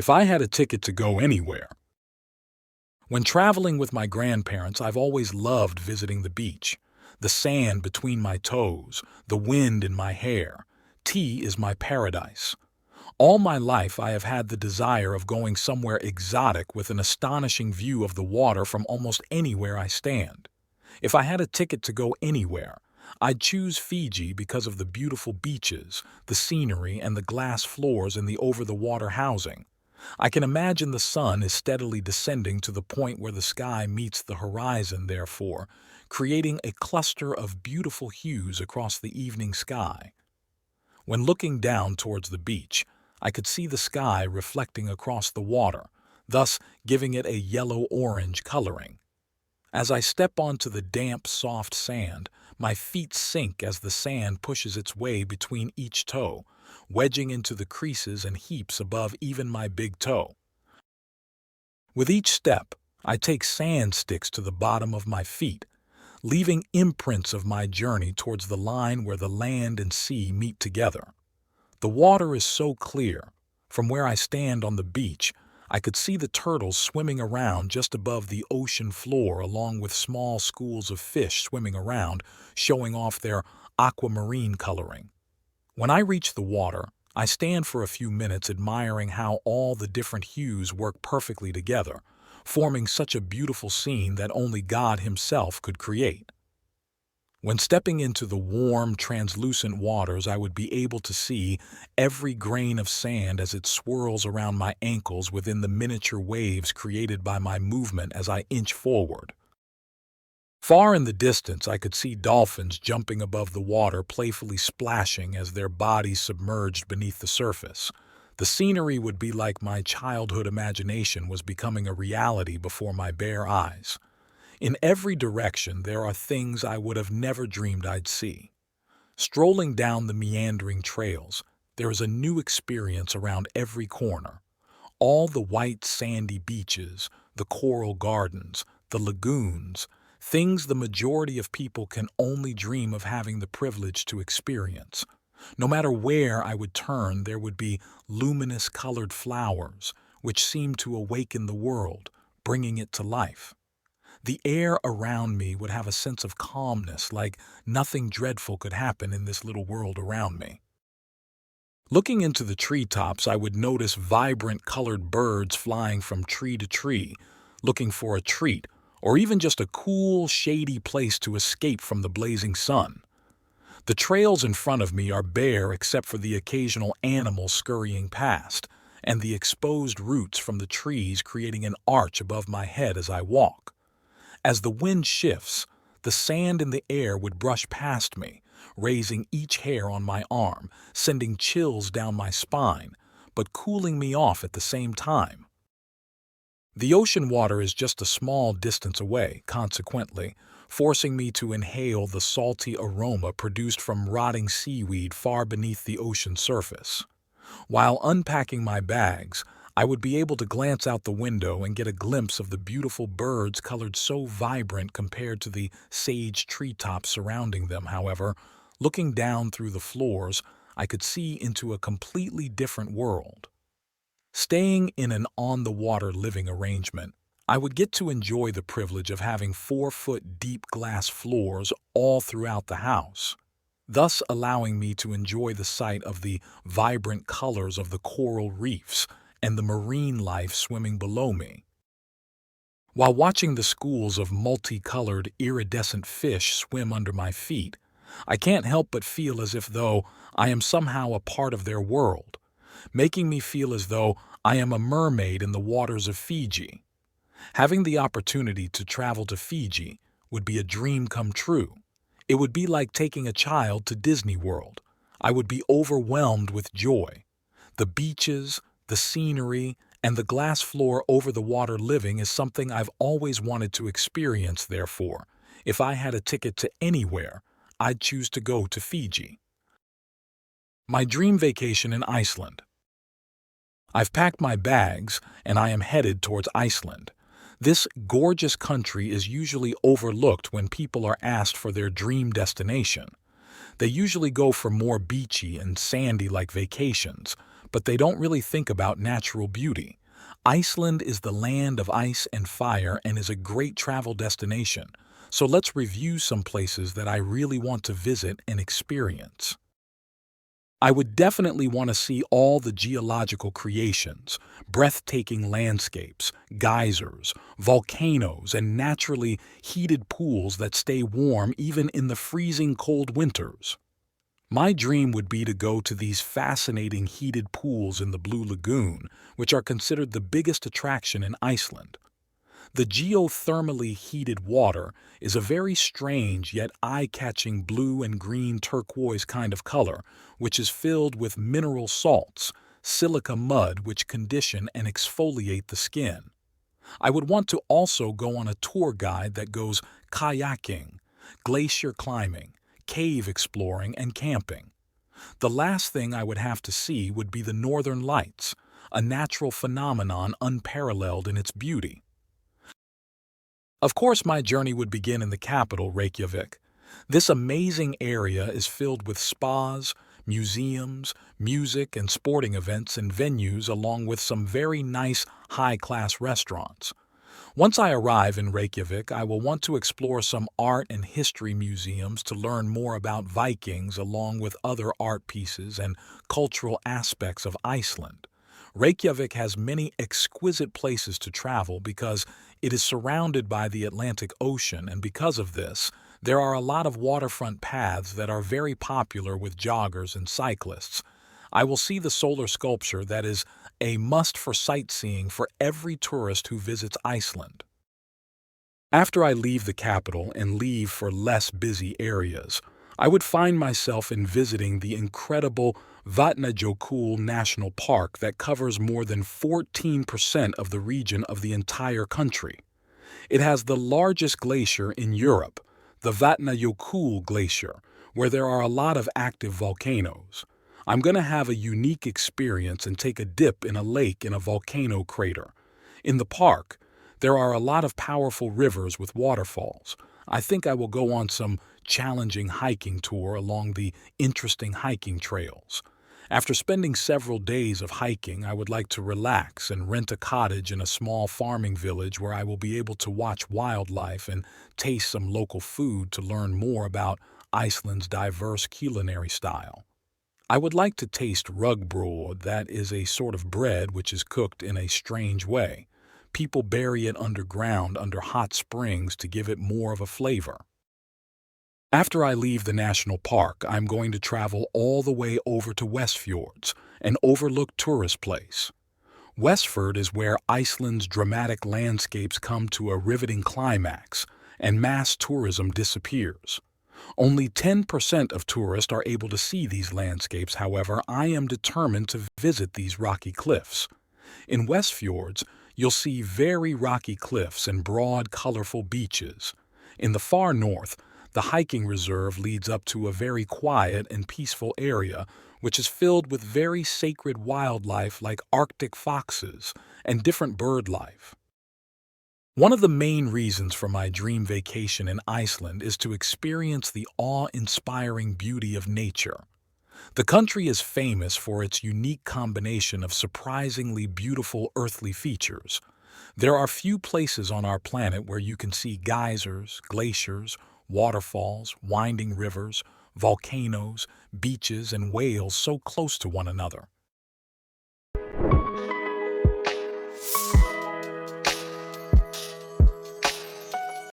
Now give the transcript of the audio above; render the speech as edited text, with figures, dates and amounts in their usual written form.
if I had a ticket to go anywhere. When traveling with my grandparents, I've always loved visiting the beach. The sand between my toes, the wind in my hair. Tea is my paradise. All my life I have had the desire of going somewhere exotic with an astonishing view of the water from almost anywhere I stand. If I had a ticket to go anywhere, I'd choose Fiji because of the beautiful beaches, the scenery, and the glass floors in the over-the-water housing. I can imagine the sun is steadily descending to the point where the sky meets the horizon, therefore, creating a cluster of beautiful hues across the evening sky. When looking down towards the beach, I could see the sky reflecting across the water, thus giving it a yellow-orange coloring. As I step onto the damp, soft sand, my feet sink as the sand pushes its way between each toe, wedging into the creases and heaps above even my big toe. With each step, I take sand sticks to the bottom of my feet, leaving imprints of my journey towards the line where the land and sea meet together. The water is so clear. From where I stand on the beach, I could see the turtles swimming around just above the ocean floor, along with small schools of fish swimming around, showing off their aquamarine coloring. When I reach the water, I stand for a few minutes admiring how all the different hues work perfectly together, forming such a beautiful scene that only God Himself could create. When stepping into the warm, translucent waters, I would be able to see every grain of sand as it swirls around my ankles within the miniature waves created by my movement as I inch forward. Far in the distance, I could see dolphins jumping above the water, playfully splashing as their bodies submerged beneath the surface. The scenery would be like my childhood imagination was becoming a reality before my bare eyes. In every direction, there are things I would have never dreamed I'd see. Strolling down the meandering trails, there is a new experience around every corner. All the white sandy beaches, the coral gardens, the lagoons, things the majority of people can only dream of having the privilege to experience. No matter where I would turn, there would be luminous colored flowers, which seemed to awaken the world, bringing it to life. The air around me would have a sense of calmness, like nothing dreadful could happen in this little world around me. Looking into the treetops, I would notice vibrant colored birds flying from tree to tree, looking for a treat, or even just a cool, shady place to escape from the blazing sun. The trails in front of me are bare except for the occasional animal scurrying past, and the exposed roots from the trees creating an arch above my head as I walk. As the wind shifts, the sand in the air would brush past me, raising each hair on my arm, sending chills down my spine, but cooling me off at the same time. The ocean water is just a small distance away, consequently, forcing me to inhale the salty aroma produced from rotting seaweed far beneath the ocean surface. While unpacking my bags, I would be able to glance out the window and get a glimpse of the beautiful birds colored so vibrant compared to the sage treetops surrounding them. However, looking down through the floors, I could see into a completely different world. Staying in an on-the-water living arrangement, I would get to enjoy the privilege of having 4-foot deep glass floors all throughout the house, thus allowing me to enjoy the sight of the vibrant colors of the coral reefs and the marine life swimming below me. While watching the schools of multicolored, iridescent fish swim under my feet, I can't help but feel as if though I am somehow a part of their world, making me feel as though I am a mermaid in the waters of Fiji. Having the opportunity to travel to Fiji would be a dream come true. It would be like taking a child to Disney World. I would be overwhelmed with joy. The beaches, the scenery, and the glass floor over the water living is something I've always wanted to experience. Therefore, if I had a ticket to anywhere, I'd choose to go to Fiji. My dream vacation in Iceland. I've packed my bags and I am headed towards Iceland. This gorgeous country is usually overlooked when people are asked for their dream destination. They usually go for more beachy and sandy-like vacations, but they don't really think about natural beauty. Iceland is the land of ice and fire and is a great travel destination. So let's review some places that I really want to visit and experience. I would definitely want to see all the geological creations, breathtaking landscapes, geysers, volcanoes, and naturally heated pools that stay warm even in the freezing cold winters. My dream would be to go to these fascinating heated pools in the Blue Lagoon, which are considered the biggest attraction in Iceland. The geothermally heated water is a very strange yet eye-catching blue and green turquoise kind of color, which is filled with mineral salts, silica mud which condition and exfoliate the skin. I would want to also go on a tour guide that goes kayaking, glacier climbing, cave exploring, and camping. The last thing I would have to see would be the Northern Lights, a natural phenomenon unparalleled in its beauty. Of course, my journey would begin in the capital, Reykjavik. This amazing area is filled with spas, museums, music and sporting events and venues along with some very nice high-class restaurants. Once I arrive in Reykjavik, I will want to explore some art and history museums to learn more about Vikings along with other art pieces and cultural aspects of Iceland. Reykjavik has many exquisite places to travel because it is surrounded by the Atlantic Ocean, and because of this, there are a lot of waterfront paths that are very popular with joggers and cyclists. I will see the solar sculpture that is a must for sightseeing for every tourist who visits Iceland. After I leave the capital and leave for less busy areas, I would find myself in visiting the incredible Vatnajökull National Park that covers more than 14% of the region of the entire country. It has the largest glacier in Europe, the Vatnajökull Glacier, where there are a lot of active volcanoes. I'm going to have a unique experience and take a dip in a lake in a volcano crater. In the park, there are a lot of powerful rivers with waterfalls. I think I will go on some challenging hiking tour along the interesting hiking trails. After spending several days of hiking, I would like to relax and rent a cottage in a small farming village where I will be able to watch wildlife and taste some local food to learn more about Iceland's diverse culinary style. I would like to taste rugbröd, that is a sort of bread which is cooked in a strange way. People bury it underground under hot springs to give it more of a flavor. After I leave the national park, I'm going to travel all the way over to Westfjords, an overlooked tourist place. Westfjord is where Iceland's dramatic landscapes come to a riveting climax, and mass tourism disappears. Only 10% of tourists are able to see these landscapes. However, I am determined to visit these rocky cliffs. In Westfjords, you'll see very rocky cliffs and broad, colorful beaches. In the far north, the hiking reserve leads up to a very quiet and peaceful area, which is filled with very sacred wildlife like Arctic foxes and different bird life. One of the main reasons for my dream vacation in Iceland is to experience the awe-inspiring beauty of nature. The country is famous for its unique combination of surprisingly beautiful earthly features. There are few places on our planet where you can see geysers, glaciers, waterfalls, winding rivers, volcanoes, beaches, and whales so close to one another.